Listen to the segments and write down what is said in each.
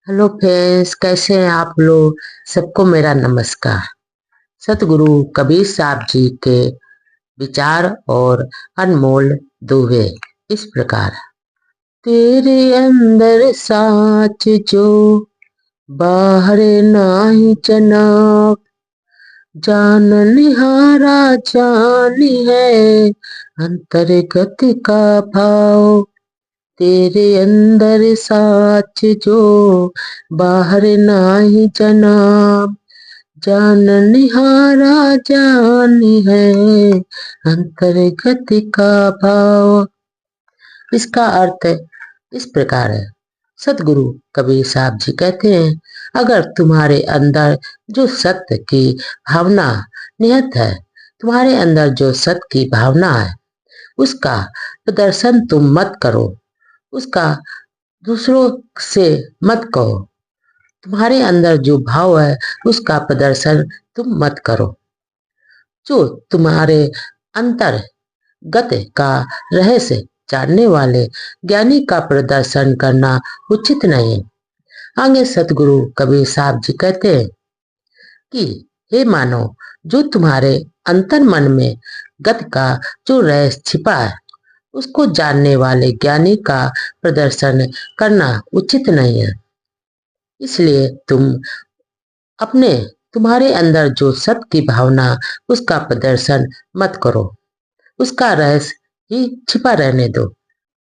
Hello friends, कैसे हैं आप लोग। सबको मेरा नमस्कार। सतगुरु कबीर साहब जी के विचार और अनमोल दोहे इस प्रकार। तेरे अंदर साच जो बाहर नाही चनाक, जानन हारा जानी है अंतर्गत का भाव। तेरे अंदर साच जो बाहर नाही जनाब, जाननिहारा जानी है अंतर्गत का भाव। इसका अर्थ इस प्रकार है। सतगुरु कबीर साहब जी कहते हैं, अगर तुम्हारे अंदर जो सत्य की भावना निहित है, तुम्हारे अंदर जो सत्य की भावना है, उसका प्रदर्शन तुम मत करो, उसका दूसरों से मत कहो। तुम्हारे अंदर जो भाव है उसका प्रदर्शन तुम मत करो। जो तुम्हारे अंतर्गत का रहस्य जानने वाले ज्ञानी का प्रदर्शन करना उचित नहीं है। आगे सतगुरु कबीर साहब जी कहते हैं कि हे मानो, जो तुम्हारे अंतर मन में गत का जो रहस्य छिपा है, उसको जानने वाले ज्ञानी का प्रदर्शन करना उचित नहीं है। इसलिए तुम अपने तुम्हारे अंदर जो सत्य की भावना, उसका प्रदर्शन मत करो, उसका रहस्य ही छिपा रहने दो।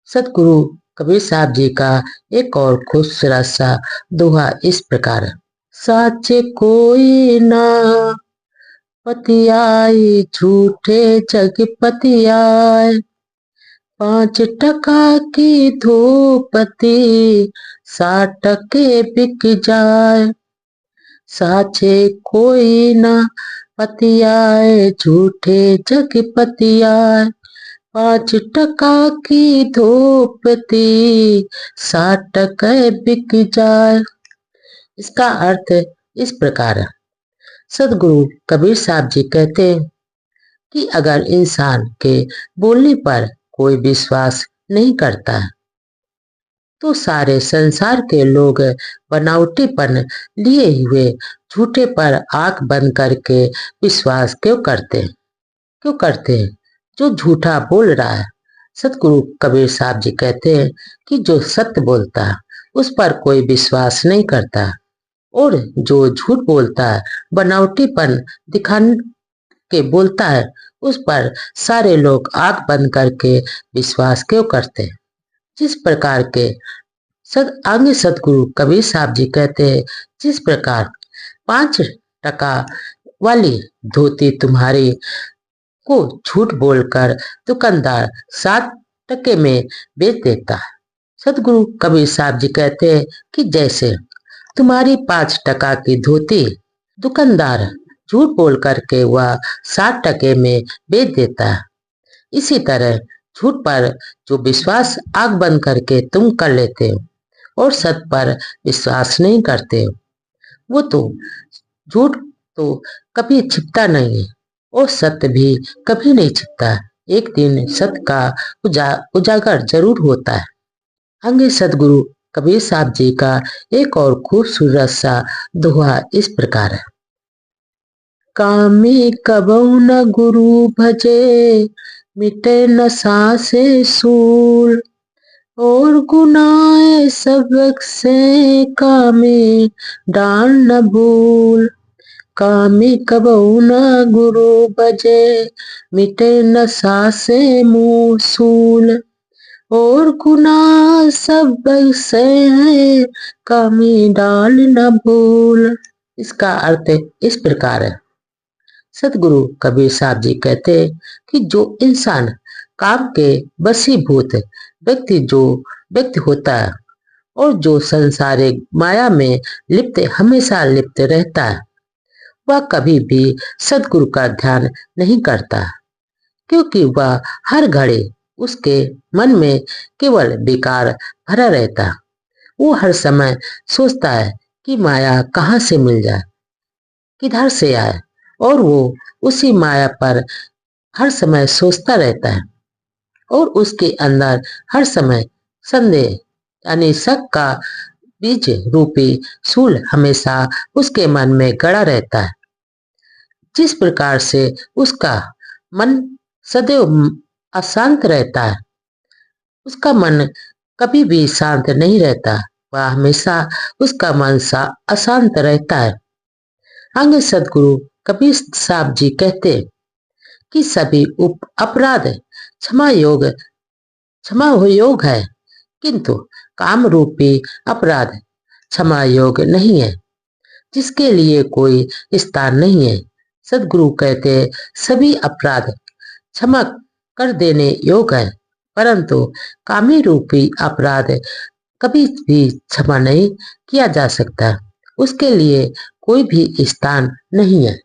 सतगुरु कबीर साहब जी का एक और खूबसूरत सा दोहा इस प्रकार है। साचे कोई ना पतियाई, झूठे जग पतियाए, 5 टका की धूपती 60 टके बिक जाए। साचे कोई ना पतियाए, झूठे जग पतियाए, 5 टका की धूपती 60 टके बिक जाए। इसका अर्थ इस प्रकार है। सदगुरु कबीर साहब जी कहते हैं कि अगर इंसान के बोलने पर कोई विश्वास नहीं करता है, तो सारे संसार के लोग बनावटीपन लिए हुए झूठे पर आंख बंद करके विश्वास क्यों करते हैं जो झूठा बोल रहा है। सतगुरु कबीर साहब जी कहते हैं कि जो सत्य बोलता है उस पर कोई विश्वास नहीं करता, और जो झूठ बोलता है, बनावटीपन दिखाने के बोलता है, उस पर सारे लोग आंख बंद करके विश्वास क्यों करते हैं। जिस प्रकार के आगे सतगुरु कबीर साहब जी कहते हैं, जिस प्रकार 5 टका वाली धोती तुम्हारी को झूठ बोलकर दुकानदार 60 टके में बेच देता है। सतगुरु कबीर साहब जी कहते हैं कि जैसे तुम्हारी 5 टका की धोती दुकानदार झूठ बोल करके वह 60 टके में बेच देता है, इसी तरह झूठ पर जो विश्वास आंख बंद करके तुम कर लेते हो और सत्य पर विश्वास नहीं करते हो, वो तो झूठ तो कभी छिपता नहीं है और सत्य भी कभी नहीं छिपता। एक दिन सत्य का उजागर जरूर होता है। आगे सतगुरु कबीर साहब जी का एक और खूबसूरत सा दोहा इस प्रकार है। कामी कबहु न गुरु भजे, मिटे न सासे सूल, और गुनाह सबक से कामी डाल न भूल। कामी कबहु न गुरु भजे, मिटे न सासे मूसूल, और गुनाह सब से है कामी डाल न भूल। इसका अर्थ इस प्रकार है। सतगुरु कबीर साहब जी कहते हैं कि जो इंसान काम के वशीभूत व्यक्ति होता है और जो संसारिक माया में हमेशा लिप्त रहता है, वह कभी भी सतगुरु का ध्यान नहीं करता, क्योंकि वह हर घड़ी उसके मन में केवल विकार भरा रहता है। वो हर समय सोचता है कि माया कहाँ से मिल जाए, किधर से आए, और वो उसी माया पर हर समय सोचता रहता है, और उसके अंदर हर समय संदेह यानी शक का बीज रूपी शूल हमेशा उसके मन में गड़ा रहता है। जिस प्रकार से उसका मन सदैव अशांत रहता है, उसका मन कभी भी शांत नहीं रहता, वह हमेशा उसका मन अशांत रहता है। अंग सदगुरु कबीर साहब जी कहते कि सभी अपराध क्षमा योग है, किंतु काम रूपी अपराध क्षमा योग नहीं है, जिसके लिए कोई स्थान नहीं है। सदगुरु कहते सभी अपराध क्षमा कर देने योग है, परंतु कामी रूपी अपराध कभी भी क्षमा नहीं किया जा सकता, उसके लिए कोई भी स्थान नहीं है।